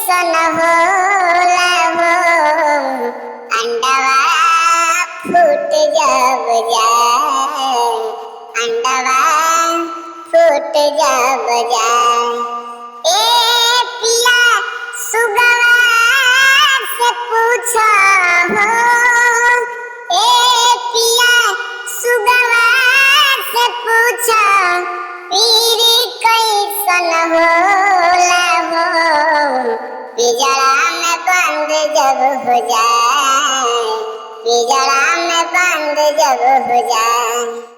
कैसन होला हो अंडवा फूट जब जाए, अंडवा फूट जब जाए। ए पिया सुगवा से पूछो हो, ए पिया सुगवा से पूछो पीरी कैसन होला हो पिंजरा में बंद जब हो जाए, पिंजरा में बंद जब हो जाए।